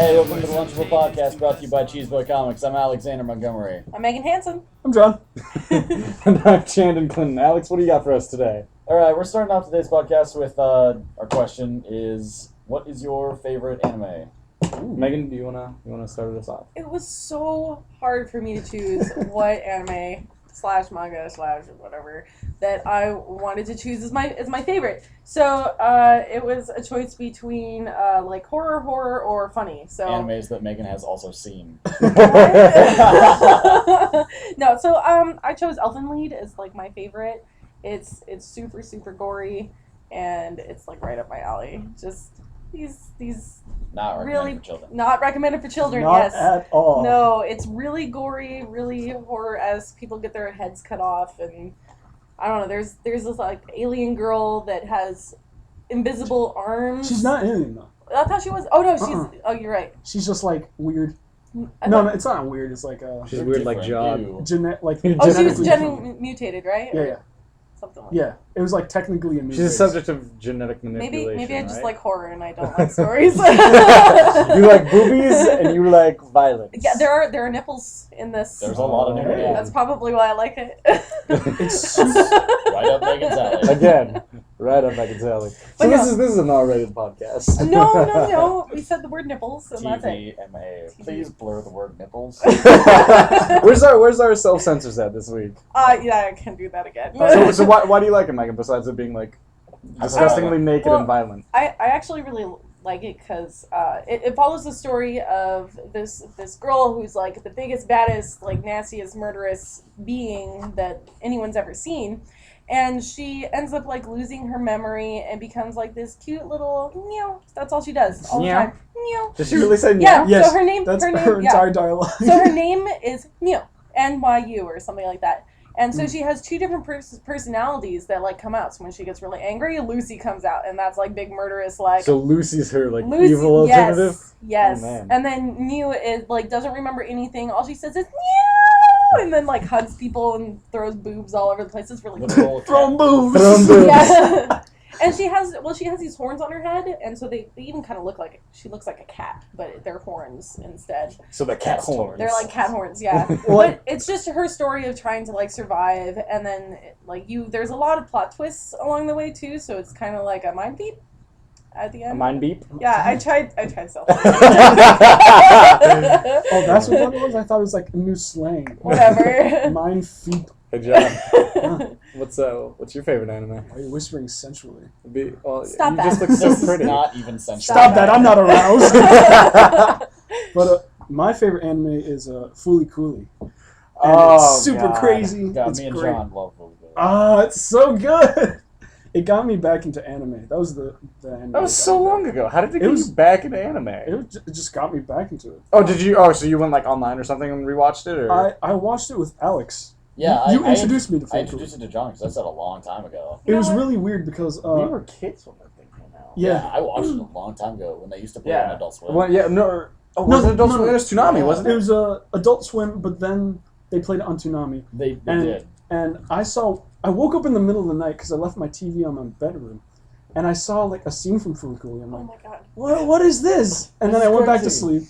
Hey, welcome to the Lunchable podcast brought to you by Cheeseboy Comics. I'm Alexander Montgomery. I'm Megan Hansen. I'm John. And I'm Chandon Clinton. Alex, what do you got for us today? All right, we're starting off today's podcast with our question is, what is your favorite anime? Ooh. Megan, do you wanna start us off? It was so hard for me to choose what anime / manga / whatever that I wanted to choose as my favorite. So it was a choice between like horror, or funny. So Animes that Megan has also seen. No, so I chose Elfen Lied as like my favorite. It's super gory, and it's like right up my alley. Just these Not recommended really for children. not recommended for children. Not yes, at all. no, it's really gory, really horror as people get their heads cut off, and I don't know. There's this like alien girl that has invisible arms. She's not alien though. I thought she was. Oh no, she's. Oh, you're right. She's just like weird. I No, thought- it's not weird. It's like She's They're weird like different. Jog. Ew. like Oh, she was genetically different. mutated, right? Yeah, Or yeah, something like yeah. It was like technically a new She's a race. subject of genetic manipulation. Maybe I just right? like horror and I don't like stories. You like boobies and you like violence. Yeah, there are nipples in this. There's a lot of Oh, different hey. anime. That's probably why I like it. It's super, Right up Megan's alley. Again, right up Megan's alley. So But this no. is an R-rated podcast. No. We said the word nipples, and that's it. TVMA. Please blur the word nipples. where's our self-censors at this week? Yeah, I can do that again. So why do you like it, Megan? Besides it being like disgustingly naked Well, and violent. I actually really like it because it follows the story of this girl who's like the biggest, baddest, like nastiest, murderous being that anyone's ever seen, and she ends up like losing her memory and becomes like this cute little meow. That's all she does all the Meow. time. Meow. Does she really say Yeah. yes. So her name. That's her name. her Yeah. entire dialogue. So her name is Mew, NYU or something like that. And so she has two different personalities that like come out. So when she gets really angry, Lucy comes out, and that's like big murderous like. So Lucy's her like Lucy, evil alternative? Yes. Oh, man. And then Mew is like doesn't remember anything. All she says is Mew, and then like hugs people and throws boobs all over the place. It's really cool. Literal Throwing boobs. Throwing boobs. Yeah. And she has these horns on her head, and so they even kind of look like she looks like a cat, but they're horns instead. So the cat horns. They're like cat horns, yeah. What? But it's just her story of trying to like survive, and then like there's a lot of plot twists along the way too. So it's kind of like a mind beep at the A end. mind beep? Yeah, I tried self. Oh, that's what that was? I thought it was like a new slang. Whatever. Mind feet. Good job. What's your favorite anime? Why are you whispering sensually? Stop you that. just look so This is pretty. not even sensual. Stop that! I'm not aroused. But my favorite anime is Fooly Cooly. And it's super God. crazy. God, It's me and great. John love those. It's so good. It got me back into anime. That was the anime. That was so long ago. How did it get was- you back into anime? It just got me back into it. Oh, did you? Oh, so you went like online or something and rewatched it, or? I watched it with Alex. Yeah, You I introduced me to I Fooly introduced it to John because I said a long time ago. It was You know what? really weird because we were kids when that thing came out. yeah. I watched it a long time ago when they used to play on Adult Swim. Well, yeah. No. Oh, No, was it Adult no, Swim? no. It was Toonami, Yeah. wasn't It it? was Adult Swim, but then they played it on Toonami. They And did. and I woke up in the middle of the night because I left my TV on my bedroom, and I saw like a scene from Fooly Cooly. I'm Oh like, my god. what is this? And then This I is went back to crazy. sleep,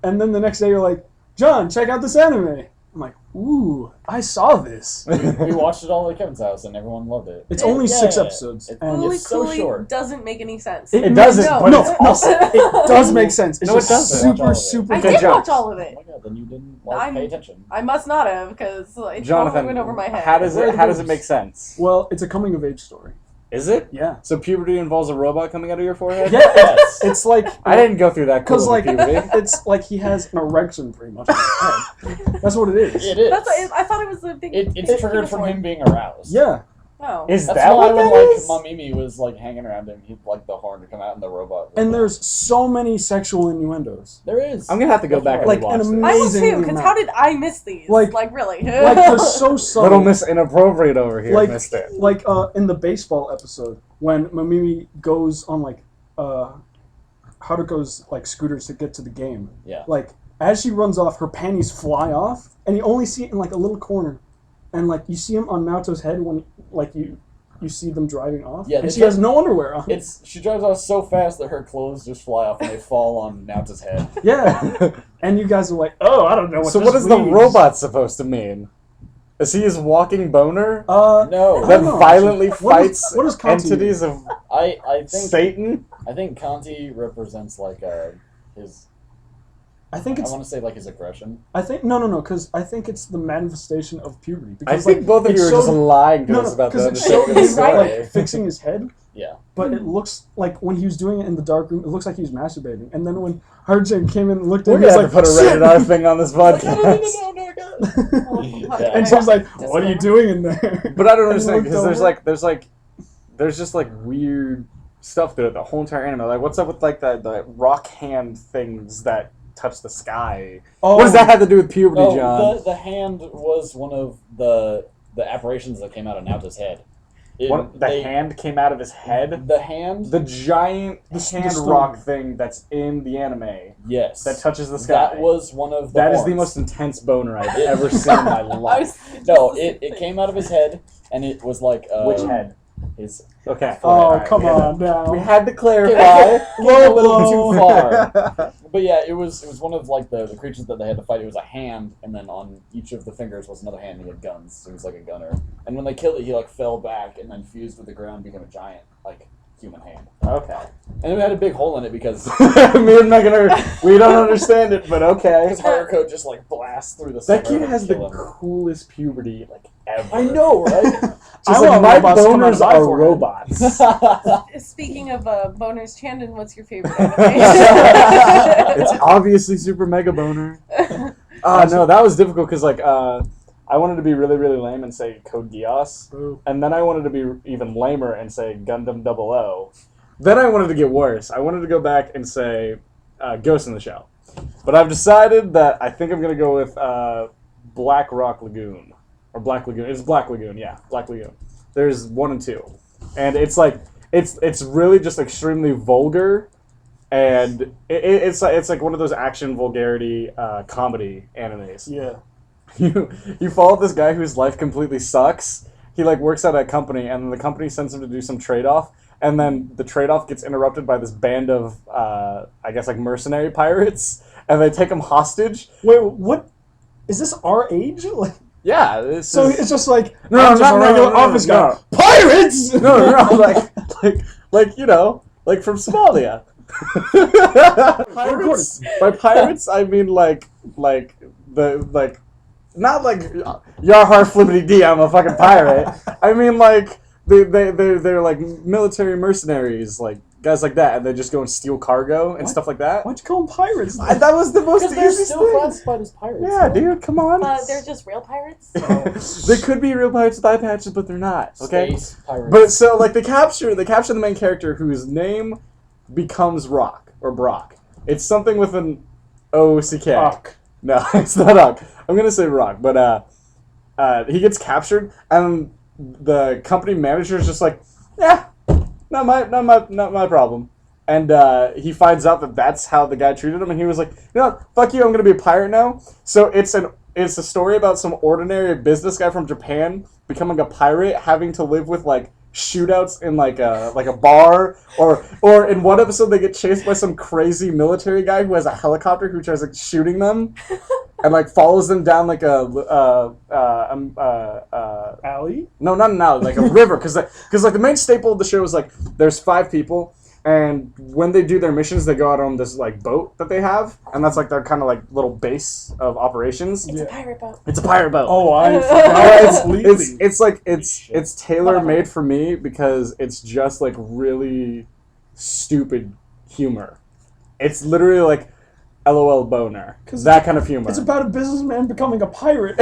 and then the next day you're like, John, check out this anime. I'm like, ooh, I saw this. We watched it all at Kevin's house and everyone loved it. It's only 6 Yeah. episodes, It- and Fooly it's so Cooly short. doesn't make any sense. It doesn't, No, but no, it's no, awesome. it does make sense. It's No, it just doesn't. Watch all of super. it. I Good did job. watch all of Oh it. my god, then you didn't I'm- pay attention. I must not have because it totally Jonathan, went over my head. how does Where are it the how does it boobs? make sense? Well, it's a coming of age story. Is it? Yeah. So puberty involves a robot coming out of your forehead? Yeah, Yes. it's like I didn't go through that cool because like puberty. it's like he has an erection pretty much on his head. That's what it is. It is. I thought it was a big. It's triggered from him being aroused. Yeah. Oh. Is That's that why what when that like is? Mamimi was like hanging around him, he'd like the horn to come out and the robot. And there's so many sexual innuendos. there is. I'm gonna have to go back and Like, rewatch an this. I will amazing too, because amount. how did I miss these? Like- really? Like they're so subtle. Little Miss Inappropriate over here like missed it. like in the baseball episode when Mamimi goes on like Haruko's like scooters to get to the game. Yeah. Like as she runs off, her panties fly off, and you only see it in like a little corner, and like you see him on Naoto's head when like you you see them driving off. Yeah, and they she has no underwear on. She drives off so fast that her clothes just fly off and they fall on Nauta's head. Yeah, and you guys are like, oh, I don't know what. So this what is the means. robot supposed to mean? Is he his walking boner No. I that don't know, violently actually. What fights is Conti entities of I think Satan? I think Conti represents like his. I think I it's. want to say like his aggression. I think no, because I think it's the manifestation of puberty. I Because, think like, both of it you are just showed- lying to No, us no, about the because it showed understanding of him the Right. story. like fixing his head. Yeah. But it looks like when he was doing it in the dark room, it looks like he was masturbating. And then when Hardjane came in and looked at We're him, he gonna was have to like, put a "Shit!" rated R thing on this podcast. No, I got it. Yeah. And she was like, "What are you doing in there?" But I don't And understand looked because over. there's just like weird stuff to it. The whole entire anime. Like, what's up with like the rock hand things that touch the sky? Oh, What does that have to do with puberty, Oh, John? the hand was one of the apparitions that came out of Nauta's head. Hand came out of his head. The hand. The giant The hand stone. rock thing that's in the anime Yes. that touches the sky. That was one of the. That is the horns. most intense boner I've ever seen in my I life. was No, it came out of his head, and it was like Which head? his. Okay. Oh, Alright, come we had on to- now. We had to Came clarify. a little Low too blow. far. But yeah, it was one of like the creatures that they had to fight. It was a hand, and then on each of the fingers was another hand. And he had guns, so he was like a gunner. And when they killed it, he like fell back and then fused with the ground, became a giant like human hand. Okay. And it had a big hole in it because Me and Megan we don't understand it, but okay. Haruko just like blasts through the. That center kid and has the kill him. coolest puberty like ever. I know, right? Just I like want my robots to come out of boners my are forehead. robots. Speaking of boners, Chandon, what's your favorite It's anime? obviously Super Mega Boner. No, that was difficult because like I wanted to be really really lame and say Code Geass, Boo. and then I wanted to be even lamer and say Gundam 00. Then I wanted to get worse. I wanted to go back and say Ghost in the Shell, but I've decided that I think I'm gonna go with Black Rock Lagoon. Or Black Lagoon. It's Black Lagoon, yeah. Black Lagoon. There's 1 and 2. And it's like, it's really just extremely vulgar. And it's like one of those action vulgarity comedy animes. Yeah. You follow this guy whose life completely sucks. He like works at a company and the company sends him to do some trade-off. And then the trade-off gets interrupted by this band of, I guess like mercenary pirates. And they take him hostage. Wait, what? Is this our age? Like, Yeah. This so is... it's just like No, I'm just not- a no, regular no, no, office no. guy. Pirates! No, like you know, like from Somalia. Pirates. By pirates, I mean like not like Yarhar Flippity D. I'm a fucking pirate. I mean like they're like military mercenaries, like guys like that, and they just go and steal cargo and What? stuff like that. Why'd you call them pirates? That was the most Because they're easiest still thing. classified as pirates. Yeah, right? dude, come on. They're just real pirates? They could be real pirates with eye patches, but they're not. Okay. Space pirates. But so like they capture the main character whose name becomes Rock or Brock. It's something with an O-C-K. Fuck. No, it's not Rock. I'm gonna say Rock, but he gets captured and the company manager is just like, yeah, not my problem. And he finds out that that's how the guy treated him, and he was like, you know what, fuck you, I'm gonna be a pirate now. So it's a story about some ordinary business guy from Japan becoming a pirate, having to live with like shootouts in like a bar, or in one episode they get chased by some crazy military guy who has a helicopter who tries like shooting them, and like follows them down like Alley? no, not an alley, like a river, because like the main staple of the show is like there's 5 people, and when they do their missions, they go out on this like boat that they have, and that's like their kind of like little base of operations. It's Yeah. a pirate boat. It's a pirate boat. Oh, I It's- forgot completely. It's like it's tailor made for me because it's just like really stupid humor. It's literally like LOL boner. 'Cause That kind of humor. It's about a businessman becoming a pirate.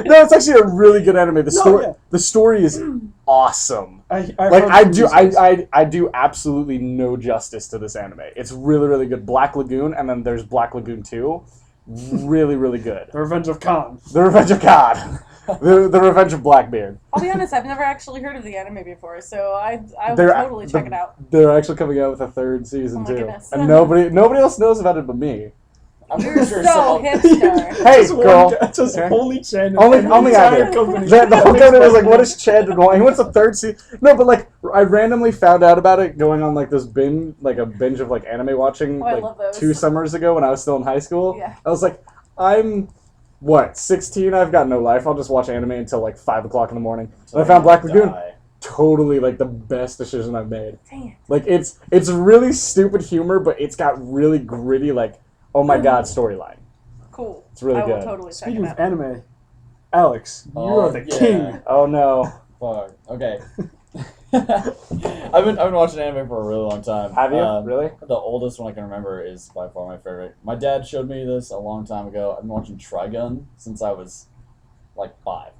No, it's actually a really good anime. Yeah. The story is awesome. I've Like heard I from do users. I do absolutely no justice to this anime. It's really really good. Black Lagoon, and then there's Black Lagoon 2. Really really good. The Revenge of Khan. The Revenge of God. the Revenge of Blackbeard. I'll be honest, I've never actually heard of the anime before, so I will They're- totally check it out. They're actually coming out with a 3rd season Oh my too, goodness. and nobody else knows about it but me. I'm You're pretty sure so some. hipster. Hey, Just one girl. guy, just Okay. only Chandler. Only and I entire did. company. The whole company was like, "What is Chandler going?" He wants a third season. No, but like I randomly found out about it going on like this binge, like a binge of like anime watching Oh, I like love those. 2 summers ago when I was still in high school. Yeah. I was like, I'm what 16. I've got no life. I'll just watch anime until like 5 o'clock in the morning. And I found Black Lagoon. Totally like the best decision I've made. Dang it. Like it's really stupid humor, but it's got really gritty like oh my god storyline. Cool. It's really I will good. totally check Speaking it of out. anime, Alex, you Oh, are the yeah. king. Oh no, Fuck. Okay. I've been watching anime for a really long time. have you really? The oldest one I can remember is by far my favorite. My dad showed me this a long time ago. I've been watching Trigon since I was like 5.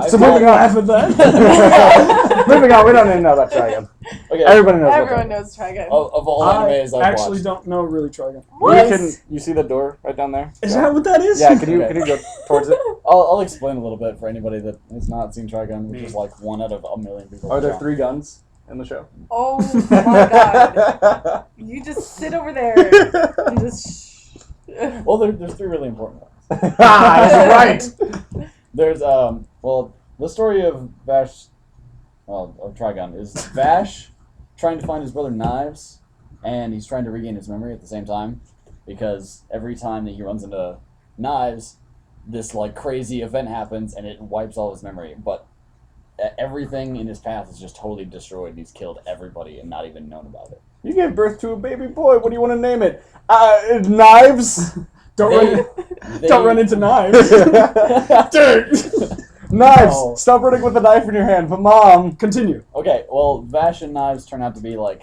So moving on. Laugh at that. Moving on. We don't even know about Trigon. Okay. Everybody knows. Everyone about knows Trigon. Of all I animes I've actually watched. don't know really Trigon. Trigon. You see the door right down there? Is that what that is? Yeah. Can you Okay. go towards it? I'll explain a little bit for anybody that has not seen Trigon, which is like 1 out of a million people. Are there watch. 3 guns in the show? Oh my god. You just sit over there and just Well, there's 3 really important ones. That's right. There's well, the story of Vash, well, of Trigon is Vash trying to find his brother Knives, and he's trying to regain his memory at the same time, because every time that he runs into Knives, this like crazy event happens and it wipes all his memory. But everything in his path is just totally destroyed, and he's killed everybody and not even known about it. You gave birth to a baby boy. What do you want to name it? Knives. Don't They- don't run into knives. Knives. No. Stop running with a knife in your hand. But mom. Continue. Okay, well, Vash and Knives turn out to be like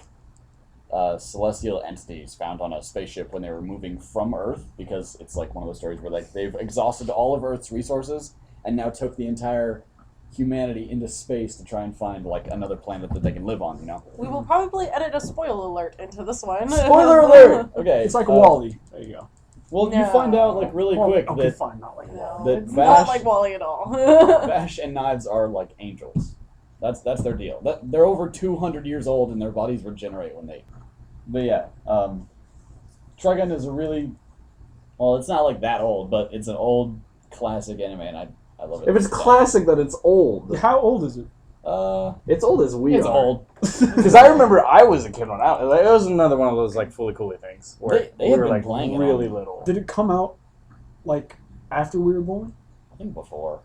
celestial entities found on a spaceship when they were moving from Earth, because it's like one of those stories where like they've exhausted all of Earth's resources and now took the entire humanity into space to try and find like another planet that they can live on. You know. we will probably edit a spoiler alert into this one. Spoiler alert. Okay, It's like WALL-E. There you go. Well, you No. find out like really Well, quick okay, that fine, not like No, That it's Vash- not like Wally at all. Vash and Knives are like angels. That's their deal. They're over 200 years old and their bodies regenerate when they. But yeah, Trigon is a really, well, it's not like that old, but it's an old classic anime, and I love it. If it's classic, then it's old. How old is it? It's old as we It's are. old. Because I remember I was a kid when I it was another one of those like fully cooly things where They we had were been like playing it really on- little. Did it come out like after we were born? I think before.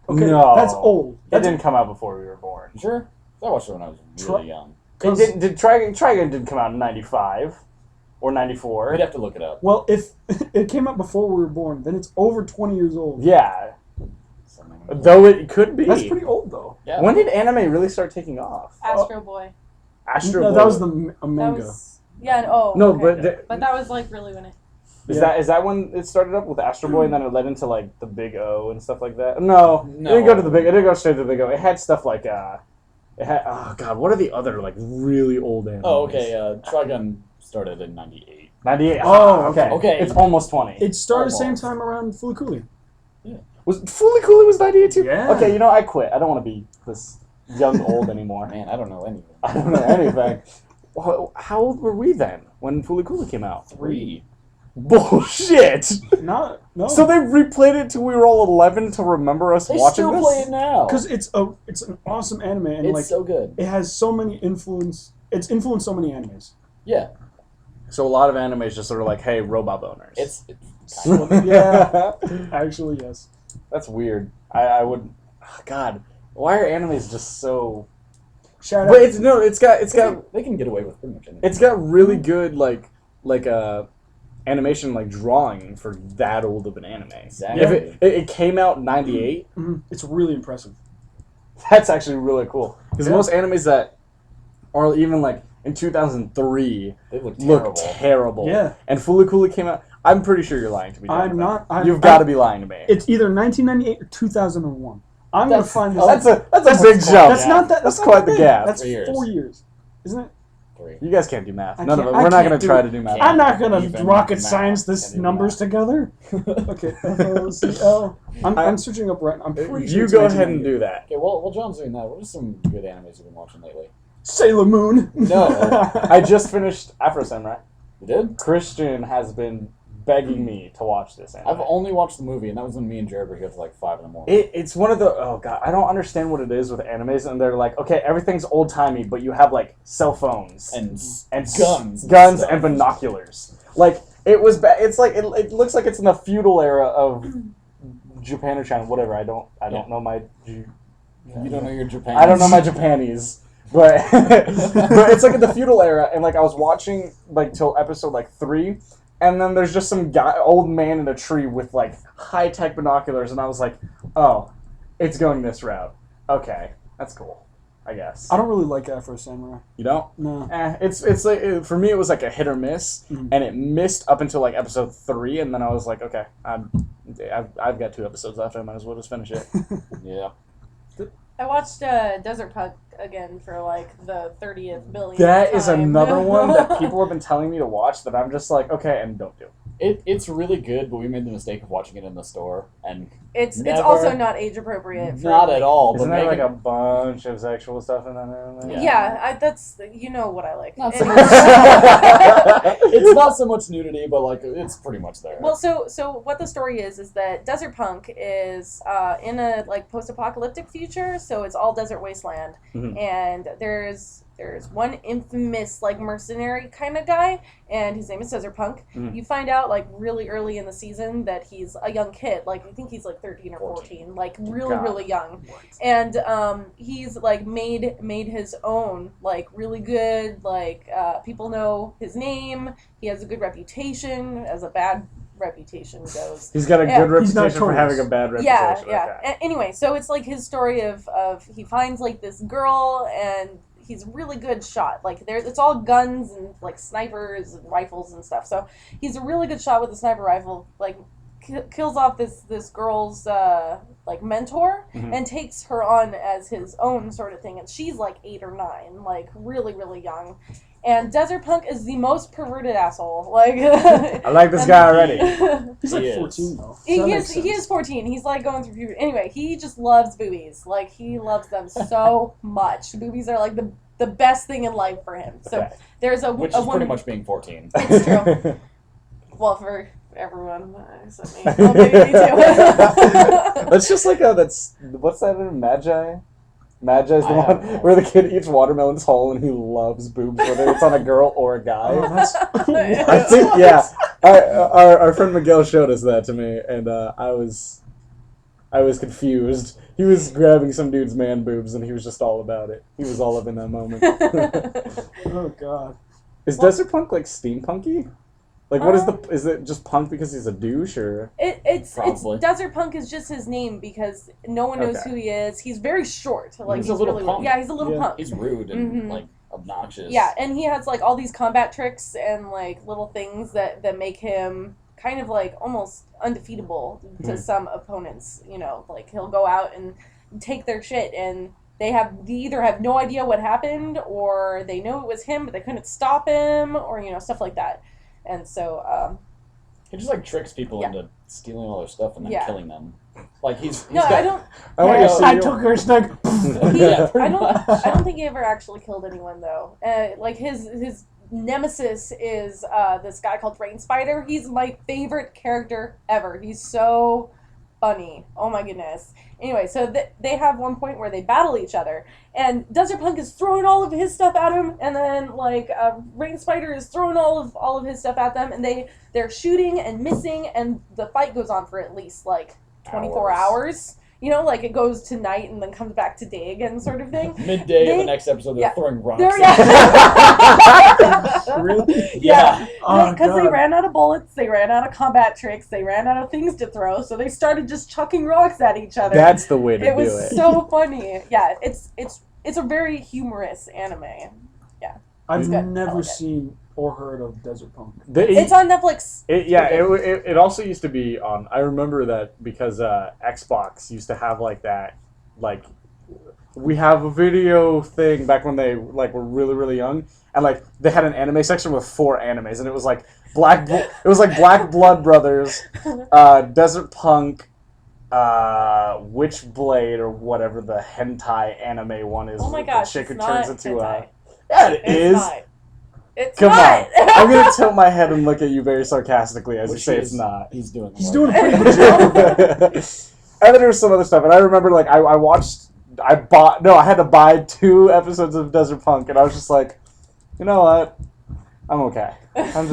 Okay, No. that's old. That That's didn't come out before we were born. You sure? I watched it when I was really young. It did Trigon did come out in 95 or 94. We'd have to look it up. Well, if it came out before we were born, then it's over 20 years old. Yeah, though it could be. That's pretty old, though. Yeah. When did anime really start taking off? Astro Boy. Astro No, Boy. that was a That manga. was oh No, okay. but But that was like really when it. Yeah. is that when it started up with Astro Boy and then it led into like the Big O and stuff like that? No, it No. didn't go to the Big. It didn't go straight to the Big O. It had stuff like it had oh god, what are the other like really old animes? Oh, okay. Trigon started in '98. 98. Oh, okay. okay. It's almost 20. It started the same Almost. time around Fulikuli. Was Fully Cooley was 98 too? Yeah. Okay, you know I quit. I don't want to be this young old anymore. Man, I don't know anything. I don't know anything. Well, how old were we then when Fully Cooley came out? 3. Bullshit. No. So they replayed it till we were all 11 to remember us They watching still this. play it now. Because it's an awesome anime, and It's like so good. it has so many influence. It's influenced so many animes. Yeah. So a lot of anime is just sort of like, hey, robot boners. It's kind of Yeah. Actually, yes. That's weird. I would. Oh, God, why are animes just so? Shout But out. it's got they can get away with pretty much anything. it's got really good like animation like drawing for that old of an anime. Exactly. If it came out in '98, It's really impressive. that's actually really cool. Because Yeah. most animes that are even like in 2003 They look terrible. look terrible. Yeah. And Fully Cooley came out. I'm pretty sure you're lying to me. I'm Jonathan. not. You've got to be lying to me. It's either 1998 or 2001. I'm gonna find this. That's a That's big jump. That's not that. That's not quite that the big. gap. That's 3 years. 4 years, isn't it? 3. You guys can't do math. I None of can't- it. I We're not can't going to do try it. to do math. I'm not gonna Even rocket math science can this do numbers math. together. Okay. FOCL. I'm searching up right now. I'm pretty sure You it's go ahead and 1998. do that. Okay, well, John's doing that. What are some good animes you've been watching lately? Sailor Moon. No. I just finished Afro Samurai. You did? Christian has been begging me to watch this anime. I've only watched the movie, and that was when me and Jared were here till like 5 in the morning. It's one of the oh god, I don't understand what it is with animes, and they're like, okay, everything's old timey, but you have like cell phones and guns stuff. and binoculars. Like it was it's like it looks like it's in the feudal era of Japan or China, whatever. I don't know my. You don't know your Japan. I don't know my Japanese. But but it's like in the feudal era, and like I was watching like till episode like 3, and then there's just some old man in a tree with like high tech binoculars, and I was like, oh, it's going this route. Okay, that's cool, I guess. I don't really like Afro Samurai. You don't? No. It's like for me it was like a hit or miss, and it missed up until like episode 3, and then I was like, okay, I've got 2 episodes left. I might as well just finish it. Yeah. I watched Desert Punk again for like the 30th billionth That is time. another one that people have been telling me to watch that I'm just like, okay, and don't do. It's really good, but we made the mistake of watching it in the store, and It's Never- also not age appropriate. For, not at all. Isn't but there like Megan- a bunch of sexual stuff in that? Yeah, that's you know what I like. Not so Anyway. much. It's not so much nudity, but like it's pretty much there. Well, so what the story is that Desert Punk is in a like post-apocalyptic future, so it's all desert wasteland, and there's one infamous like mercenary kind of guy, and his name is Desert Punk. You find out like really early in the season that he's a young kid, like I think he's like 13 or 14, like really young, and he's like made his own like really good, like people know his name. He has a good reputation, as a bad reputation goes. He's got a good reputation for notorious. having a bad reputation. Yeah. Okay. Anyway, so it's like his story of he finds like this girl, and he's a really good shot. Like it's all guns and like snipers and rifles and stuff. So he's a really good shot with a sniper rifle. Like kills off this girl's like mentor and takes her on as his own sort of thing. And she's like 8 or 9, like really young. And Desert Punk is the most perverted asshole. Like I like this guy already. He's like He is. 14 though. He That is, makes he sense. is 14. He's like going through puberty. Anyway, he just loves boobies. Like he loves them so much. Boobies are like the best thing in life for him. So Okay. there's a Which a is woman. pretty much being 14. It's true. Well, for everyone, except me. Well, maybe me too. That's just like what's that in Magi? Magi's the I one have no where the kid eats watermelons whole and he loves boobs, whether it's on a girl or a guy. Oh, that's I think, yeah. Our friend Miguel showed us that to me, and I was confused. He was grabbing some dude's man boobs, and he was just all about it. He was all up in that moment. Oh god. Is Desert Punk like steampunky? Like, what is it just punk because he's a douche, or? It's Probably. Desert Punk is just his name because no one knows Okay. who he is. He's very short. Like He's a little really punk. Yeah, he's a little Yeah. punk. He's rude and Mhm. like obnoxious. Yeah, and he has like all these combat tricks and like little things that make him kind of like almost undefeatable to some opponents. You know, like he'll go out and take their shit, and they either have no idea what happened, or they know it was him but they couldn't stop him, or you know, stuff like that. And so He just like tricks people Yeah. into stealing all their stuff and then Yeah. killing them. Like he's no, got, I don't. I want Yeah. to see I you. took her snug. Yeah, pretty I don't. much. I don't think he ever actually killed anyone though. Like his nemesis is this guy called Rain Spider. He's my favorite character ever. He's so funny. Oh my goodness. Anyway, so they have one point where they battle each other, and Desert Punk is throwing all of his stuff at him, and then like Rain Spider is throwing all of his stuff at them, and they're shooting and missing, and the fight goes on for at least like 24 hours. You know, like it goes to night and then comes back to day again, sort of thing. Midday of the next episode, they're yeah. throwing rocks. They're, at yeah. Really? Yeah. Oh, Because they God. ran out of bullets, they ran out of combat tricks, they ran out of things to throw, so they started just chucking rocks at each other. That's the way to it do was it. so funny. Yeah, it's a very humorous anime. I've It's good. I never like it. seen or heard of Desert Punk. It's on Netflix. It also used to be on. I remember that because Xbox used to have like that, like we have a video thing back when they like were really young, and like they had an anime section with 4 animes, and it was like Black Blood Brothers, Desert Punk, Witchblade or whatever the hentai anime one is. Oh my with gosh, the chick it's who not turns into hentai. yeah, it It's is. not. It's Come not. on. I'm going to tilt my head and look at you very sarcastically as you Which say he it's is- not. He's doing. He's right. doing a pretty good job. And then there was some other stuff, and I remember like I had to buy 2 episodes of Desert Punk, and I was just like, you know what? I'm okay. I'm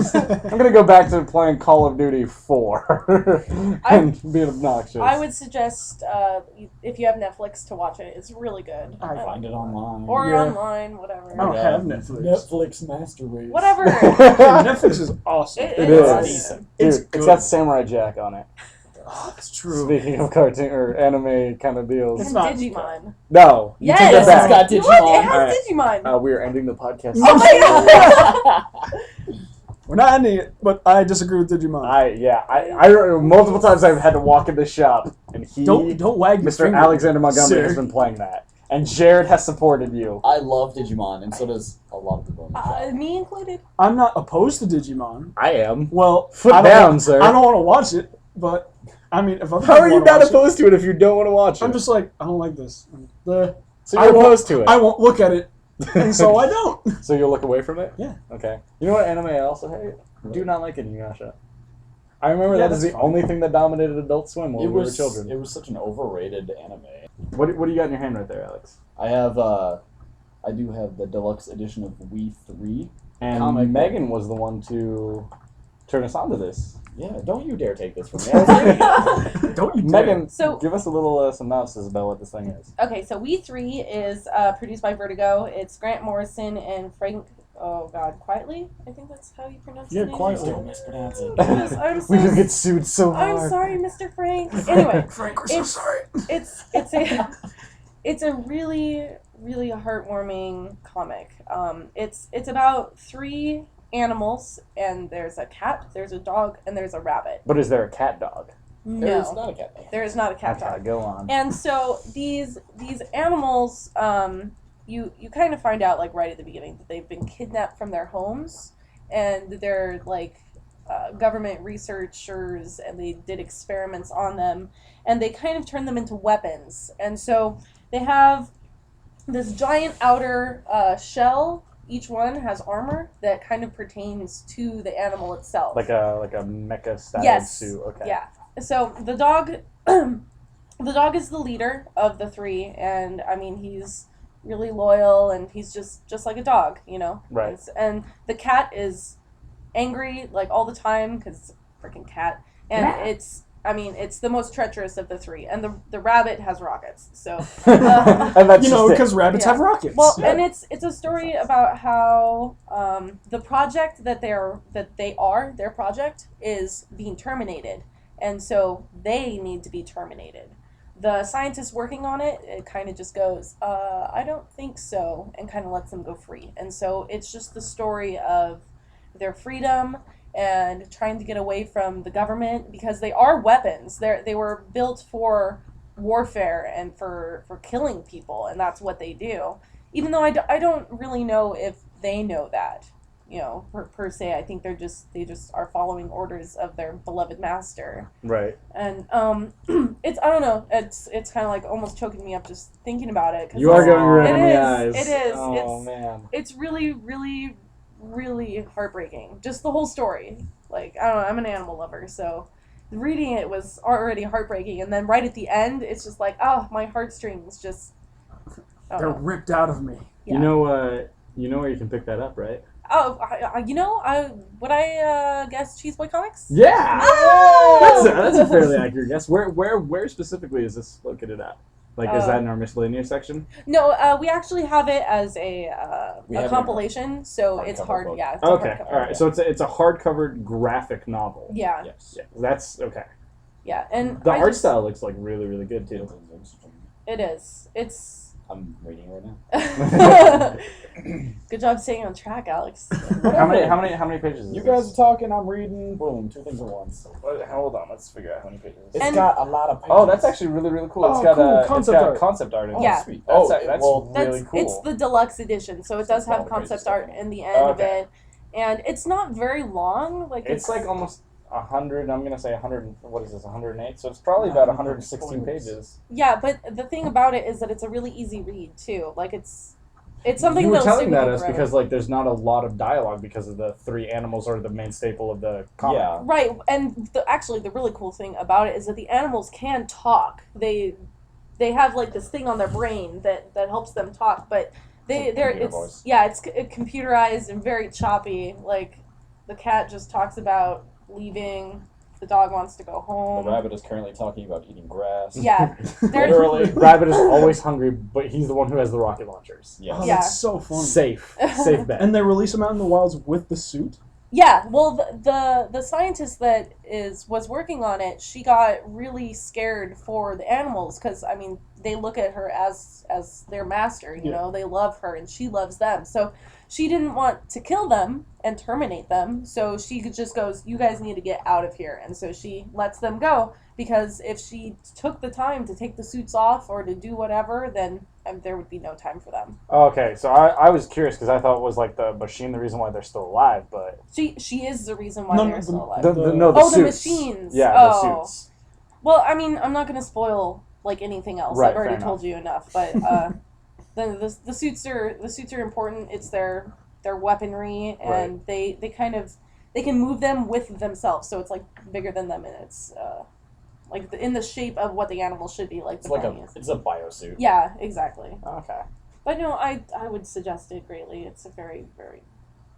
gonna go back to playing Call of Duty 4 and being obnoxious. I would suggest if you have Netflix to watch it. It's really good. I find it online. Or Yeah. online, whatever. I don't have Netflix. Netflix Master Race. Whatever. Netflix is awesome. It It is. is. Decent. It's Dude, good. it's got Samurai Jack on it. Oh, that's true. Speaking of cartoon or anime kind of deals. It's And not- Digimon. No, you Yes, take Yes, that it's back. got Digimon. Look, it has Alright. Digimon. We are ending the podcast. Oh my god! We're not ending it, but I disagree with Digimon. I multiple times I've had to walk in the shop, and Don't wag your Mr. finger, Alexander Montgomery sir. has been playing that, and Jared has supported you. I love Digimon, and so does a lot of people in the shop. Me included. I'm not opposed to Digimon. I am. Well, Foot I don't down, want, sir. I don't want to watch it, but I mean, if other How are people you wanna not watch opposed to it if you don't want to watch it? I'm just like, I don't like this. so I you're won't- opposed to it. I won't look at it, and so I don't. So you'll look away from it? Yeah. Okay. You know what anime I also hate? Do not like Inuyasha. I remember Yeah, that is the that's fine. only thing that dominated Adult Swim when It we were was children. It was such an overrated anime. What do you got in your hand right there, Alex? I have I do have the deluxe edition of We 3. And Comic book. Megan was the one to turn us on to this. Yeah, don't you dare take this from me. I was reading it. Don't you dare. Megan, So- give us a little synopsis about what this thing is. Okay, so We 3 is produced by Vertigo. It's Grant Morrison and Frank. Oh God, Quietly. I think that's how you pronounce Yeah, his name. Quietly. Don't mispronounce it. I'm We so could get sued so hard. I'm sorry, Mr. Frank. Anyway, Frank, we're so it's- sorry. it's a really heartwarming comic. It's about 3 animals, and there's a cat, there's a dog, and there's a rabbit. But is there a cat dog? There's No, not a cat. there is not a cat Okay, dog. go on. And so these animals, you kind of find out like right at the beginning that they've been kidnapped from their homes, and they're like government researchers, and they did experiments on them, and they kind of turn them into weapons. And so they have this giant outer shell. Each one has armor that kind of pertains to the animal itself. Like a mecha style Yes. suit. Okay. Yeah. So the dog, the dog is the leader of the 3, and I mean he's really loyal, and he's just like a dog, you know. Right. And the cat is angry like all the time because it's a freaking cat, and it's the most treacherous of the 3, and the rabbit has rockets. So And that's You know, just it. because rabbits Yeah. have rockets. well, and it's a story about how the project that their project is being terminated, and so they need to be terminated. The scientist working on it kind of just goes, I don't think so, and kind of lets them go free. And so it's just the story of their freedom and trying to get away from the government, because they are weapons. They were built for warfare and for killing people, and that's what they do. Even though I don't really know if they know that, you know, per se. I think they just are following orders of their beloved master. Right. And it's I don't know. It's kind of like almost choking me up just thinking about it. 'Cause You are it's- going red it in the is, eyes. It is. Oh man. It's really heartbreaking. Just the whole story. Like, I don't know, I'm an animal lover, so reading it was already heartbreaking, and then right at the end, it's just like, oh, my heartstrings just... I They're don't know. ripped out of me. Yeah. You know where you can pick that up, right? Oh, would I guess Cheese Boy Comics? Yeah. Oh! That's a fairly accurate guess. Where specifically is this located at? Like, is that in our miscellaneous section? No, we actually have it as a We have it in compilation, so it's hardcover hard. book. Yeah. It's a Okay. hardcover. All right. So it's a hardcover graphic novel. Yeah, Yes. Yeah. That's okay. yeah, and The I art just- style looks like really, really good too. It is. It's. I'm reading it right now. Good job staying on track, Alex. How many pages? Is You this? guys are talking, I'm reading. Boom, 2 things at once. Hold on. Let's figure out how many pages. It's And- got a lot of pages. Oh, that's actually really, really cool. It's Oh, got cool. Concept art. concept art in it. Yeah. Sweet. That's, Oh, that's well, really That's cool. It's the deluxe edition, so it does All have the crazy concept stuff art in it. in the end of Okay. it, and it's not very long. Like It's like almost 100. I'm gonna say 100. What is this? 108. So it's probably about 116 pages. yeah, but the thing about it is that it's a really easy read too. Like it's It's something you were that'll telling stick with that you us forever. because like there's not a lot of dialogue because of the three animals are the main staple of the comic. Yeah. Right, and actually the really cool thing about it is that the animals can talk. They have like this thing on their brain that helps them talk, but they're computer voice. it's computerized and very choppy. Like the cat just talks about leaving. The dog wants to go The home. rabbit is currently talking about eating grass. Yeah, they're Literally. Rabbit is always hungry, but he's the one who has the rocket launchers. Yes. Oh, Yeah. that's so funny. Safe bet. And they release them out in the wilds with the suit. Yeah, well, the scientist that was working on it, she got really scared for the animals because I mean they look at her as their master. You know, they love her and she loves them. So she didn't want to kill them and terminate them. So she just goes, "You guys need to get out of here." And so she lets them go because if she took the time to take the suits off or to do whatever, then there would be no time for them. Okay, so I was curious because I thought it was like the machine the reason why they're still alive, but She is the reason why No, they're no, still alive. the suits. The machines. Yeah, Oh. the suits. Well, I mean, I'm not going to spoil like anything else. Right, I've already fair told you enough, but the suits are important. It's their weaponry, and they can move them with themselves. So it's like bigger than them, and it's like in the shape of what the animal should be. Like It's the like bunny a is. it's a biosuit. Yeah, exactly. Okay. But no, I would suggest it greatly. It's a very, very,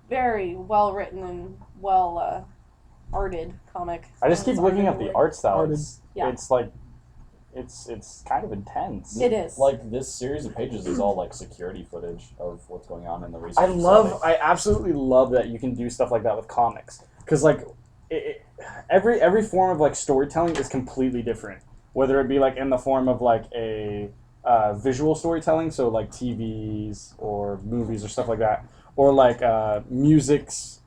very well written and well arted comic. I just keep It's looking arted at the word. art style. Arted. Yeah. It's like it's kind of intense. It is. Like this series of pages is all like security footage of what's going on in the research. I absolutely love that you can do stuff like that with comics because like every form of like storytelling is completely different. Whether it be like in the form of like a visual storytelling, so like TVs or movies or stuff like that, or like music's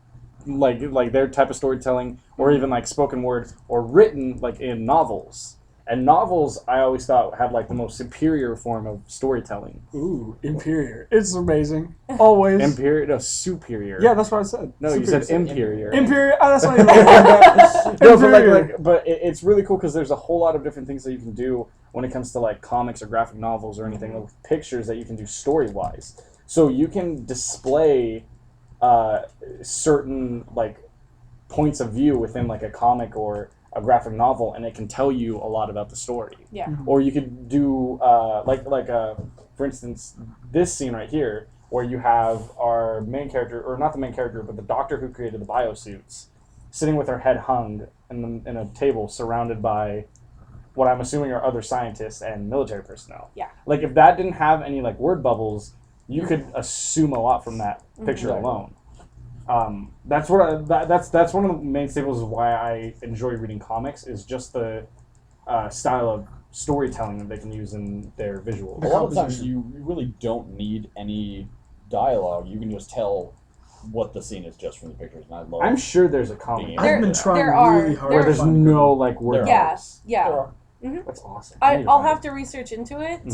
like their type of storytelling, or even like spoken word or written like in novels. And novels, I always thought had like the most superior form of storytelling. Ooh, Imperior. It's amazing. Always. Superior. Yeah, you said. No, you said inferior. Imperior. Oh, that's not even right. No, but Inferior. but it's really cool because there's a whole lot of different things that you can do when it comes to like comics or graphic novels or anything with pictures that you can do story wise. So you can display certain like points of view within like a comic or a graphic novel, and it can tell you a lot about the story. Yeah. Or you could do for instance, this scene right here where you have our main character, or not the main character, but the doctor who created the biosuits, sitting with her head hung in a table surrounded by what I'm assuming are other scientists and military personnel. Yeah. Like if that didn't have any like word bubbles, you could assume a lot from that picture alone. That's what that's one of the main staples of why I enjoy reading comics is just the style of storytelling that they can use in their visuals. A lot of times you really don't need any dialogue. You can just tell what the scene is just from the pictures, and I love. I'm sure there's a comic There- I've been trying there are. really hard. where to there's find a no like word There are. bubbles. Yeah. That's awesome. I'll have to research into it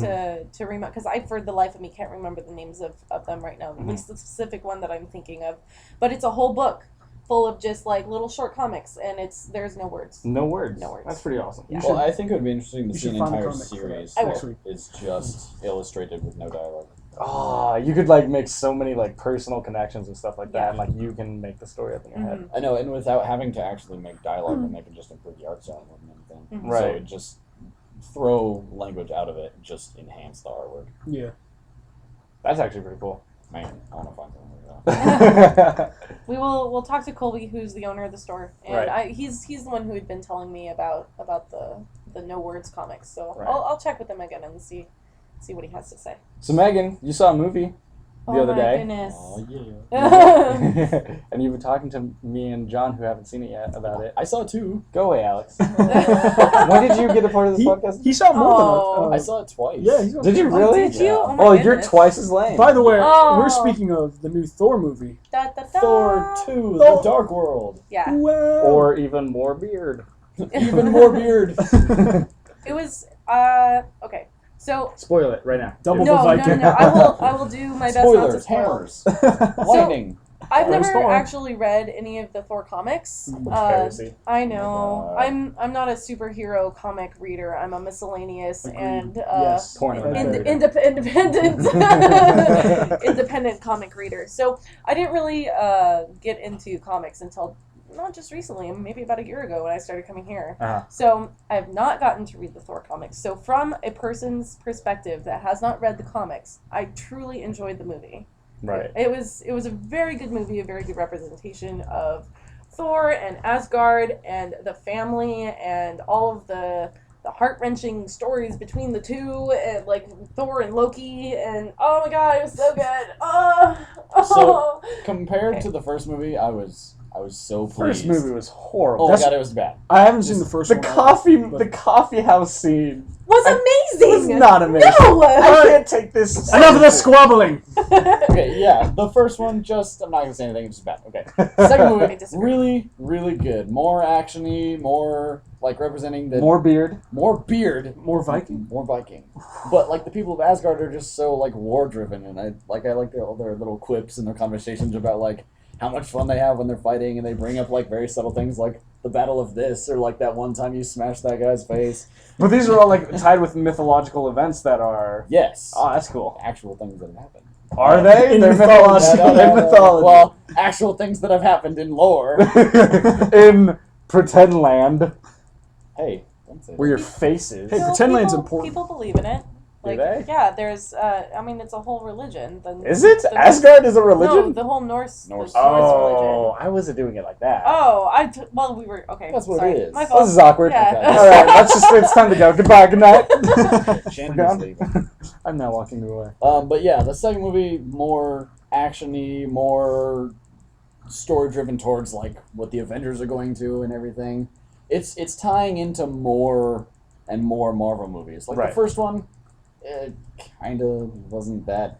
to remember, because I, for the life of me, can't remember the names of them right now. At least the specific one that I'm thinking of. But it's a whole book full of just like little short comics, and there's no words. No words. No words. That's pretty awesome. Yeah. Well, I think it would be interesting to you see should an find a entire comic for that. series I Next that week. is just illustrated with no dialogue. Ah, you could like make so many like personal connections and stuff like that, Yeah. and like you can make the story up in your head. I know, and without having to actually make dialogue, and they can just improve the art style more than anything. So Right. it just throw language out of it, just enhance the artwork. Yeah. That's actually pretty cool. Man, I want to find something like that. We'll talk to Colby, who's the owner of the store, and Right. he's the one who had been telling me about the no words comics. So Right. I'll check with him again and see what he has to say. So Megan, you saw a movie the Oh other my day. goodness. Oh yeah. And you've been talking to me and John, who haven't seen it yet, about it. I saw it too. Go away, Alex. When did you get a part of this podcast? He saw more Oh. than I us. saw it twice. Yeah, he's Did you really? Did you? Yeah. Oh my Oh, you're goodness. twice as lame. By the way, Oh. we're speaking of the new Thor movie. Da, da, da. Thor 2, Thor. The Dark World. Yeah. Wow. Or even more beard. Even more beard. It was okay. So Spoil it right now. Double no, the no, no, Viking. no. I will do my best not to Spoilers, spoil. hammers, lightning. I've There's never Thor. actually read any of the Thor comics. Heresy. I know. Oh my I'm not a superhero comic reader. I'm a miscellaneous Agreed. and Yes. Porno. Right there. independent comic reader. So I didn't really get into comics until not just recently, maybe about a year ago when I started coming here. Uh-huh. So I have not gotten to read the Thor comics. So from a person's perspective that has not read the comics, I truly enjoyed the movie. Right. It was a very good movie, a very good representation of Thor and Asgard and the family and all of the heart-wrenching stories between the two, and like Thor and Loki, and oh my god, it was so good. So compared to the first movie, I was so pleased. First movie was horrible. Oh my god, it was bad. I haven't seen the first The one. the coffee house scene was amazing. was not amazing. No. I can't take this. Enough of the squabbling. Okay, yeah, the first one I'm not gonna say anything, it's just bad. Okay. Second I movie, disagree. really, really good. More actiony, more like representing the More beard. more beard, More Viking. more Viking. But like the people of Asgard are just so like war driven, and I like all their little quips and their conversations about like how much fun they have when they're fighting, and they bring up like very subtle things like the battle of this, or like that one time you smashed that guy's face. But these are all like tied with mythological events that are. Yes, Oh, that's cool. actual things that have happened. Are they? In They're mythology. mythology. No. In mythology. Well, actual things that have happened in lore. In pretend land, Hey, don't say where your that. face is. Hey, No, pretend land's people- important. People believe in it. Do Like, they? yeah, there's. I mean, it's a whole religion. Is it? the- Asgard is a No, religion? the whole Norse. Norse. The Norse Oh, religion. I wasn't doing it like that. Oh, well, we were okay. That's what sorry. it is. My This fault. This is awkward. Yeah. Okay. All right, it's time to go. Goodbye, good night. Shannon We're is gone? leaving. I'm now walking away. But yeah, the second movie more actiony, more story driven towards like what the Avengers are going to and everything. It's tying into more and more Marvel movies. Like Right. the first one, it kind of wasn't that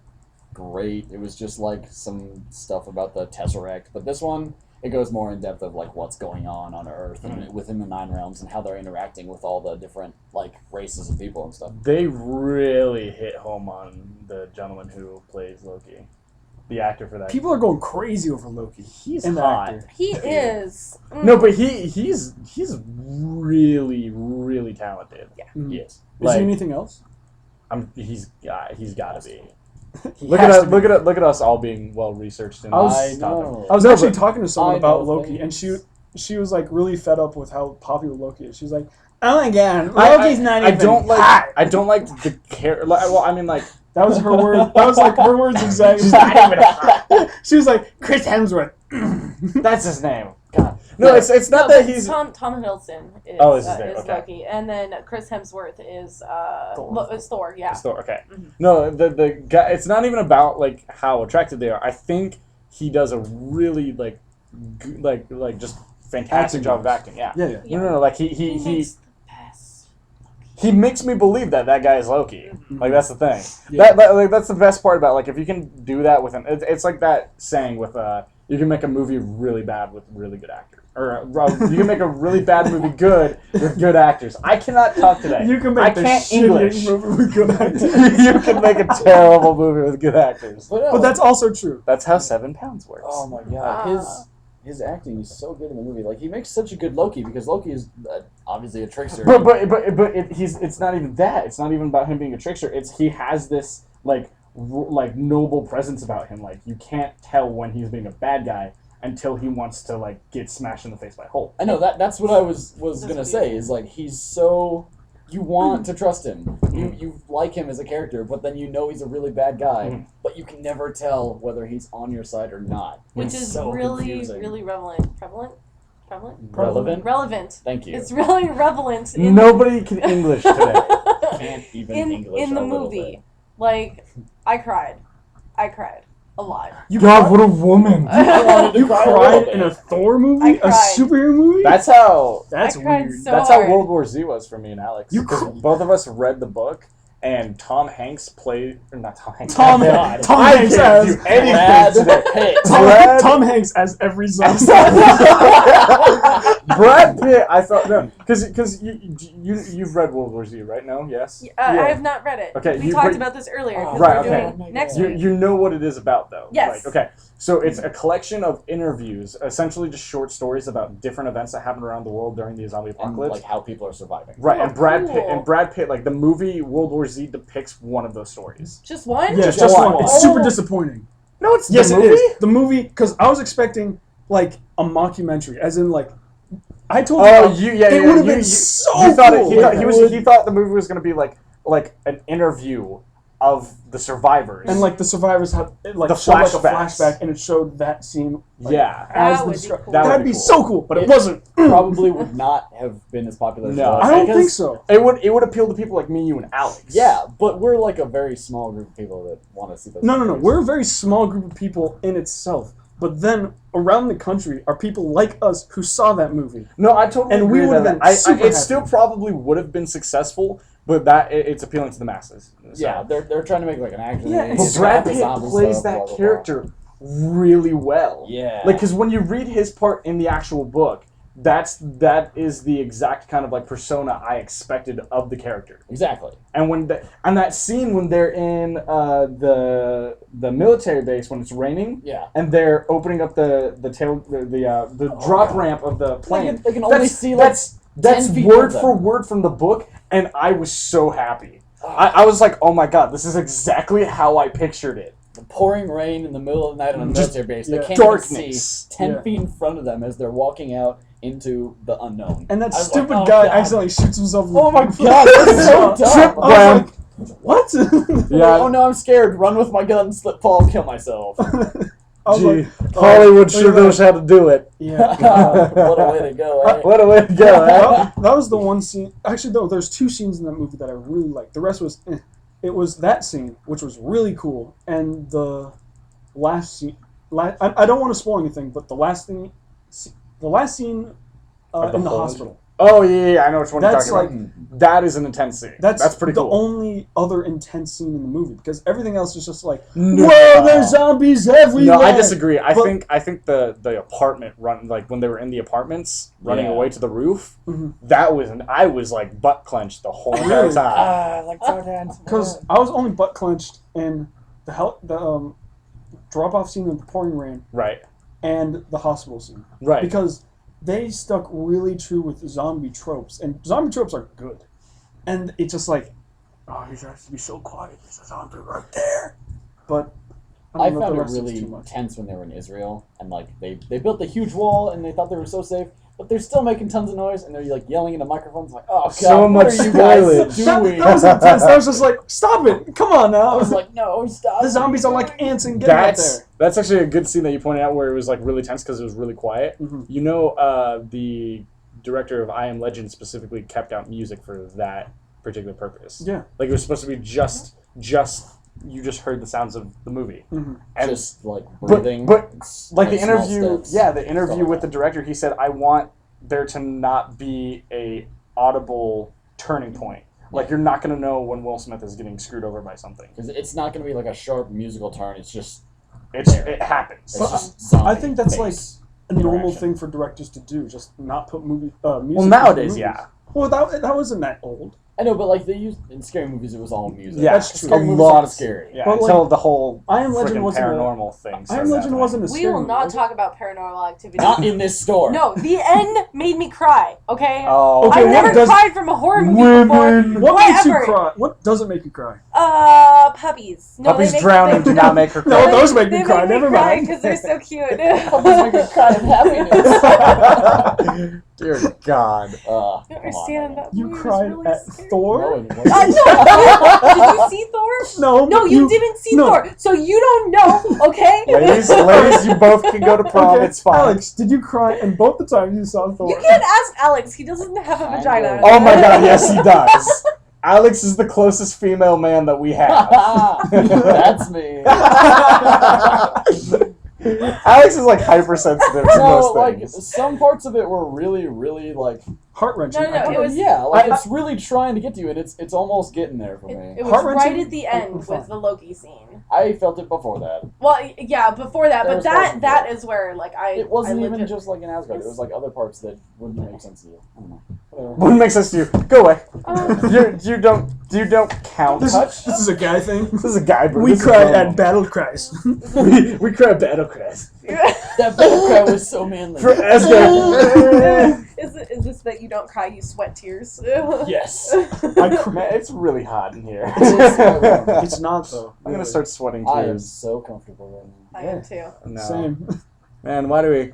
great. It was just like some stuff about the Tesseract. But this one, it goes more in depth of like what's going on Earth and within the Nine Realms and how they're interacting with all the different like races of people and stuff. They really hit home on the gentleman who plays Loki, the actor for that. People are going crazy over Loki. He's and the hot. actor. He is. No, but he's really really talented. Yeah. Mm. Yes. Is Like, he anything else? he's got to be. He Look has at to us, be. look at us all being well researched in I was- this I topic. know. I was No, actually but- talking to someone I about know Loki, and things. she was like really fed up with how popular Loki is. She's like, "Oh my god, I- Loki's not I even don't like. hot." I don't like the character. Well, I mean, like That was her word. That was like her words exactly. She's not even hot. She was like, "Chris Hemsworth." That's his name. God. No, it's not No, that but he's. Tom Hiddleston is, Oh, is his name, is okay. Loki, and then Chris Hemsworth is Thor. is Thor. Yeah. It's Thor, okay. Mhm. No, the guy. It's not even about like how attractive they are. I think he does a really like just fantastic Acting job of wise. acting. Yeah. Yeah, yeah. No. Like he makes the best. he makes me believe that guy is Loki. Like that's the thing. Yeah. Like that's the best part about like if you can do that with him. It's like that saying with you can make a movie really bad with really good actors, or you can make a really bad movie good with good actors. I cannot talk today. You can make I the can't shittiest English. movie with good actors. You can make a terrible movie with good actors. But that's also true. That's how 7 pounds works. Oh my god, Ah. his acting is so good in the movie. Like he makes such a good Loki because Loki is obviously a trickster. But it's not even that. It's not even about him being a trickster. It's he has this like noble presence about him. Like you can't tell when he's being a bad guy until he wants to like get smashed in the face by Hulk. I know that's what I was That's gonna what say. he Is like he's so you want to trust him. You like him as a character, but then you know he's a really bad guy. Mhm. But you can never tell whether he's on your side or not. Which It's is so really, confusing. really prevalent. relevant. Relevant. Thank you. It's really relevant in Nobody can English today. Can't even in English in the a little movie. bit. Like I cried a lot. You God, what a woman! wanted to You cry a little cried bit. in a Thor movie, I a cried. superhero movie. That's how. That's I cried weird. so That's how hard. World War Z was for me and Alex. You Because cr- both of us read the book, and Tom Hanks played. Or not Tom Hanks. Tom, God. Tom I Hanks can't as do anything Brad today. Pitt. Tom, Brad- Tom Hanks as every zombie. Brad Pitt, I thought no, because you've read World War Z, right? No, yes. I have not read it. Okay, we talked about this earlier. Oh, right, We're okay. doing next You week. you know what it is about though. Yes. Like, okay, so it's a collection of interviews, essentially just short stories about different events that happened around the world during the zombie And apocalypse. like how people are surviving. Right, Oh, and Brad cool. Pitt, like the movie World War Z depicts one of those stories. Just one? Yeah, Just just one. one. It's Oh. super disappointing. No, it's Yes, the it movie. is. The movie, because I was expecting like a mockumentary, as in like I told Oh, you, it would have been so you thought cool. he thought the movie was going to be like an interview of the survivors. And like the survivors had like The showed like a flashbacks. flashback, and it showed that scene. Like, Yeah. as That the would be cool. That would That'd be be cool. so cool, but it It- wasn't. Probably would not have been as popular as No. it was. I don't because- think so. It would appeal to people like me, you, and Alex. Yeah, but we're like a very small group of people that want to see those. No. movies. We're a very small group of people in itself, but then around the country are people like us who saw that movie. No, I totally And agree we with would've that. been super It happy. still probably would have been successful, but it's appealing to the masses. So. Yeah, they're trying to make like an action. Yeah, movie. it's- But It's Brad got the Pitt zombie plays stuff, that blah, blah, blah. character really well. Yeah. Like, because when you read his part in the actual book, that is the exact kind of like persona I expected of the character. Exactly. And and that scene when they're in the military base when it's raining, Yeah. and they're opening up the drop God. ramp of the plane. They can only That's see like that's 10 feet word of them. for word from the book, and I was so happy. I was like, oh my god, this is exactly how I pictured it. the pouring rain in the middle of the night on a Just military base. yeah. They can't even Darkness. see 10 Yeah. feet in front of them as they're walking out into the unknown. And that I was stupid like, oh, guy God. accidentally shoots himself. in the Oh my foot. God, that's so dumb. Trip I down. was like, what? Yeah. Oh no, I'm scared. Run with my gun, slip, fall, kill myself. I was Gee, like, Hollywood look sure at that. knows how to do it. Yeah. What a way to go, eh? What a way to go, eh? That was the one scene. Actually, no, there's two scenes in that movie that I really liked. The rest was, it was that scene, which was really cool, and the last scene. I don't want to spoil anything, but the last scene Of the in the whole- hospital. Oh yeah, I know which one you're That's talking about. That is an intense scene. That's pretty the cool. only other intense scene in the movie because everything else is just like, No. whoa, there's zombies everywhere. No, I disagree. I But- think the apartment run, like when they were in the apartments running Yeah. away to the roof, Mhm. I was like butt clenched the whole entire Really? time. Like so intense. Because I was only butt clenched in the drop off scene in the pouring rain Right, and the hospital scene right. because they stuck really true with zombie tropes, and zombie tropes are good. And it's just like, oh, you guys to be so quiet. There's a zombie right there. But I don't know if found the it rest is really too much. tense when they were in Israel, and like they built a huge wall, and they thought they were so safe, but they're still making tons of noise, and they're like yelling into microphones, like, "Oh God, So what much are you guys spoilage. doing?" That was intense. That was just like, stop it! Come on now. I was like, "No, stop!" the zombies are like ants and get out there. That's actually a good scene that you pointed out where it was like really tense because it was really quiet. Mhm. You know, the director of I Am Legend specifically kept out music for that particular purpose. Yeah. Like it was supposed to be just you just heard the sounds of the movie. Mhm. And just like breathing, but like the small interview, steps. yeah, the interview Stuff with the like director, he said, "I want there to not be a audible turning point. Like you're not gonna know when Will Smith is getting screwed over by something. because it's not going to be like a sharp musical turn. It's just It happens. it's But just zombie I think that's like pace. a normal interaction. thing for directors to do, just not put music. Well, into nowadays, movies. yeah. Well, that wasn't that old. I know, but like they used in scary movies, it was all music. Yeah, That's true. Scary A movies lot aren't of scary. Yeah, But, until the whole I Am Legend frickin' wasn't a- paranormal thing. I Am started Legend happening. wasn't a We scary will not movie. talk about paranormal activity. Not in this store. No, the end made me cry. Okay. Oh, Okay, I've what never does- cried from a horror movie Women. before. What makes you Whatever. cry? What doesn't make you cry? Puppies. No, Puppies they make, drowning do not make her No, cry. those make me they cry. Make me Never cry mind. because they're so cute. Puppies make a cry of happiness. Dear God. I Come on, don't understand man. that. You movie was cried really at scary. Thor? No, it wasn't. No, did you see Thor? No, No, but you didn't see no. Thor, so you don't know. Okay. Ladies, you both can go to prom. Okay, It's fine. Alex, did you cry? And both the times you saw Thor. You can't ask Alex. He doesn't have a I vagina. know. Oh my God, yes, he does. Alex is the closest female man that we have. That's me. Alex is like hypersensitive to No, most like things. some parts of it were really, really like heart wrenching. No, it was- it's really trying to get to you, and it's almost getting there for me. It was Heart-wrenching? right at the end Fine. with the Loki scene. I felt it before that. Well, yeah, before that, There but was parts that before. is where like It wasn't I even legit- just like in Asgard. There was like other parts that wouldn't make sense to you. I don't know. Whatever. Wouldn't make sense to you. Go away. You don't count. This is a guy thing. This is a guy. Bro. We This is cry normal. at battle cries. we cry at battle cries. That battle cry was so manly. For Asgard. Is this that you don't cry, you sweat tears? Yes. Man, it's really hot in here. It's not though. I'm gonna start sweating I am tears. so comfortable right now. I am too. No. Same. Man, why do we?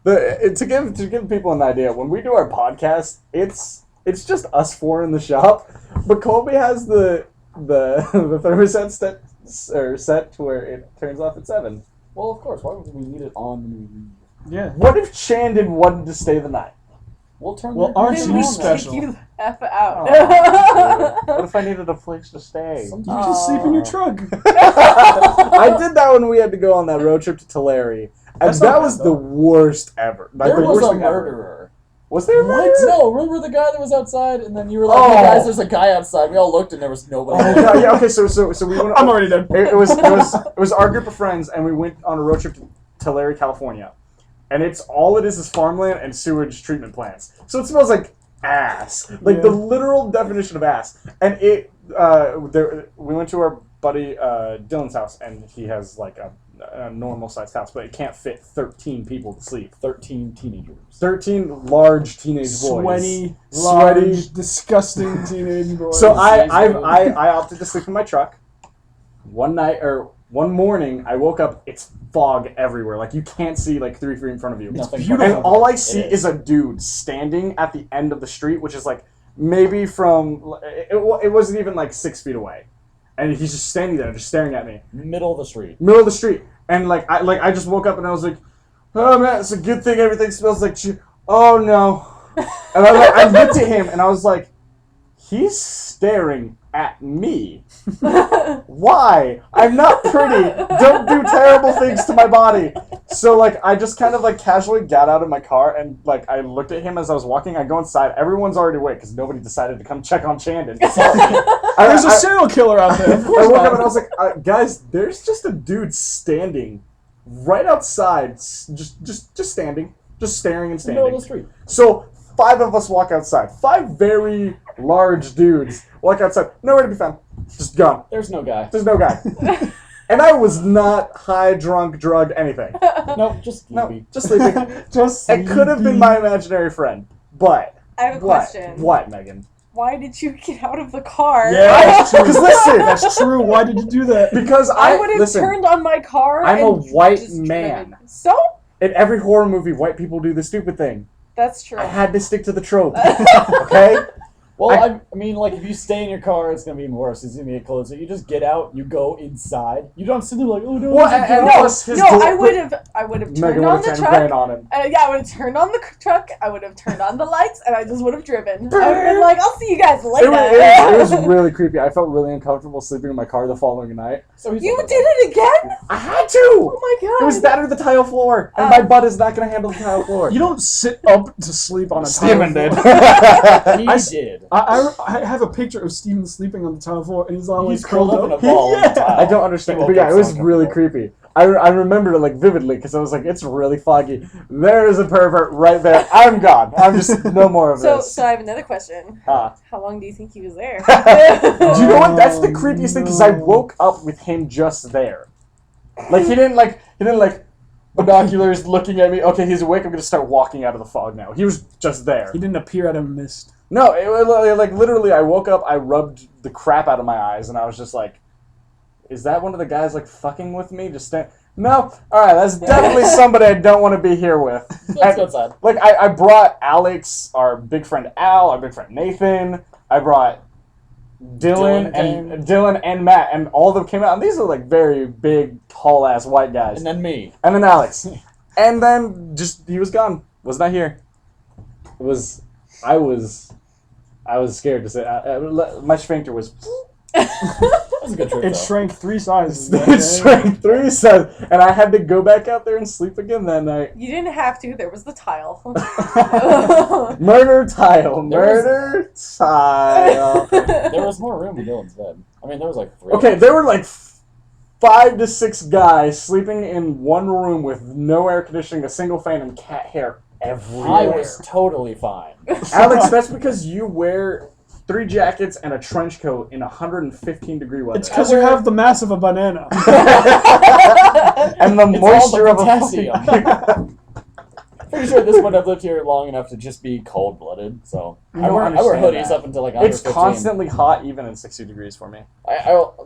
To give people an idea, when we do our podcast, it's just us four in the shop, but Colby has the thermostat set to where it turns off at 7. Well, of course. Why would we need it on when we leave? Yeah. What if Chandon wanted to stay the night? We'll turn. Well, the aren't Then you we special? kick you the F out. What if I needed a place to stay? You just sleep in your truck. I did that when we had to go on that road trip to Tulare, and That's not that bad, was though. the worst ever. Like, There the was worst a thing ever. murderer. Was there a What? murderer? No, remember the guy that was outside, and then you were like, Oh. "Hey guys, there's a guy outside." We all looked, and there was nobody. Oh, God, yeah. Okay, so we went. I'm already dead. It was our group of friends, and we went on a road trip to Tulare, California, and it is farmland and sewage treatment plants. So it smells like ass, like the literal definition of ass. And we went to our buddy Dylan's house, and he has like a normal sized house, but it can't fit 13 people to sleep. 13 teenagers. 13 large teenage boys. Sweaty, large, disgusting teenage boys. So I opted to sleep in my truck. One morning, I woke up. It's fog everywhere. Like you can't see like 3 feet in front of you. Nothing beautiful. And all I see It is a dude standing at the end of the street, which is like maybe from it wasn't even like 6 feet away, and he's just standing there, just staring at me, Middle of the street. middle of the street. And I just woke up and I was like, oh man, it's a good thing everything smells like shit. Oh no. And I looked at him and I was like, he's staring at me. Why? I'm not pretty. Don't do terrible things to my body. So like I just kind of like casually got out of my car and like I looked at him as I was walking. I go inside. Everyone's already awake because nobody decided to come check on Chandon. There's a serial killer out there. Of I course woke not. up and I was like, guys, there's just a dude standing right outside, just standing, just staring and Middle of standing. the street. So 5 of us walk outside. 5 very large dudes walk outside. Nowhere to be found. Just gone. There's no guy. There's no guy. And I was not high, drunk, drugged, anything. Nope, just No, sleepy. just sleeping. Just It could have been my imaginary friend, but I have a question. What, Megan? Why did you get out of the car? Yeah, that's true. Because listen, That's true. Why did you do that? because I would have listen. turned on my car. I'm a and white just man. driven. So In every horror movie, white people do the stupid thing. that's true. I had to stick to the trope. Okay? Well, I- I mean, like, if you stay in your car, it's gonna be even worse. It's gonna get closer. You just get out, you go inside. You don't sit there like, oh no, Well, there's a and guy. plus his No, door- I would have Megan turned would on have the turned truck. playing on him. Yeah, I would have turned on the truck. I would have turned on the lights, and I just would have driven. I would have been like, "I'll see you guys later." It was really creepy. I felt really uncomfortable sleeping in my car the following night. So he's You like, did it again? I had to! Oh my god! It was that or the tile floor, and my butt is not going to handle the tile floor. You don't sit up to sleep on a Steven tile did. floor. He I- did. I have a picture of Steven sleeping on the tile floor, and he's all He's like curled up in a ball. on the Yeah. tile. I don't understand. He woke But yeah, up it was so really uncomfortable. creepy. I remembered it like vividly because I was like, it's really foggy. There is a pervert right there. I'm gone. I'm just no more of So this. I have another question. Ah. How long do you think he was there? Do you know what? That's the creepiest thing because I woke up with him just there. Like he didn't like binoculars looking at me. Okay, he's awake. I'm gonna start walking out of the fog now. He was just there. He didn't appear out of mist. No, it was like literally. I woke up. I rubbed the crap out of my eyes, and I was just like, "Is that one of the guys like fucking with me?" Just no. All right, that's definitely somebody I don't want to be here with. Let's go outside. Like I brought Alex, our big friend Al, our big friend Nathan. I brought Dylan and Matt, and all of them came out. And these are like very big, tall ass white guys. And then me. And then Alex, and then just he was gone. Was not here. I was scared to say. My sphincter was. was a good trip. It though. shrank 3 sizes. It shrank 3 sizes, and I had to go back out there and sleep again that night. You didn't have to. There was the tile. Murder tile. There was more room in Dylan's bed. I mean, there was like 3. Okay, there were like 5 to 6 guys sleeping in one room with no air conditioning, a single fan, and cat hair everywhere. I was totally fine. Alex, that's because you wear 3 jackets and a trench coat in 115-degree weather. It's because you have the mass of a banana. And the It's moisture all the of a potassium. Pretty sure this one I've lived here long enough to just be cold-blooded. So You I don't wear understand hoodies that. up until like under It's 15. constantly hot even in 60 degrees for me.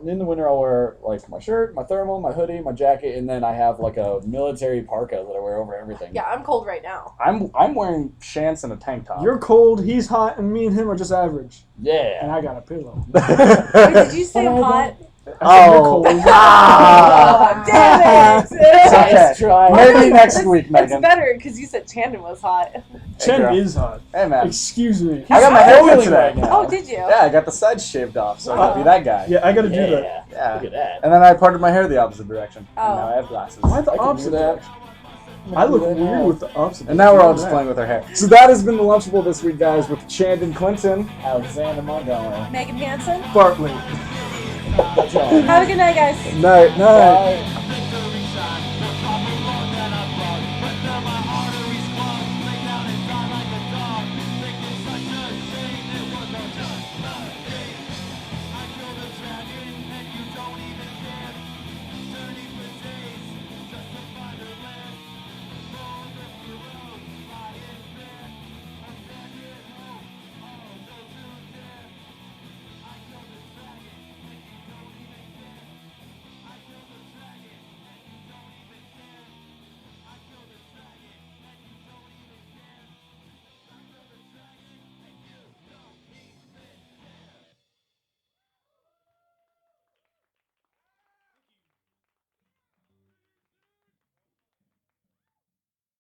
In the winter I'll wear like my shirt, my thermal, my hoodie, my jacket, and then I have like a military parka that I wear over everything. Yeah, I'm cold right now. I'm wearing shants and a tank top. You're cold, he's hot, and me and him are just average. And Yeah. I got a pillow. Wait, did you say I'm hot? I said you're cold. Oh, damn it! Nice try. Maybe next week, It's Megan. better because you said Chandon was hot. Chen girl. is hot. Hey, man. Excuse me. I got my hair cut boiling today. right now. Oh, did you? Yeah, I got the sides shaved off, so I could be that guy. Yeah, I gotta do that. Yeah. Yeah. Look at that. And then I parted my hair the opposite direction. Oh. And now I have glasses. Why the I can do opposite that. direction? I look do that weird now. with the opposite. And now we're all just direction. playing with our hair. So that has been the Lunchable this week, guys, with Chandon Clinton. Alexander Montgomery. Megan Hansen. Bartley. John. Have a good night, guys. Night, night. Bye.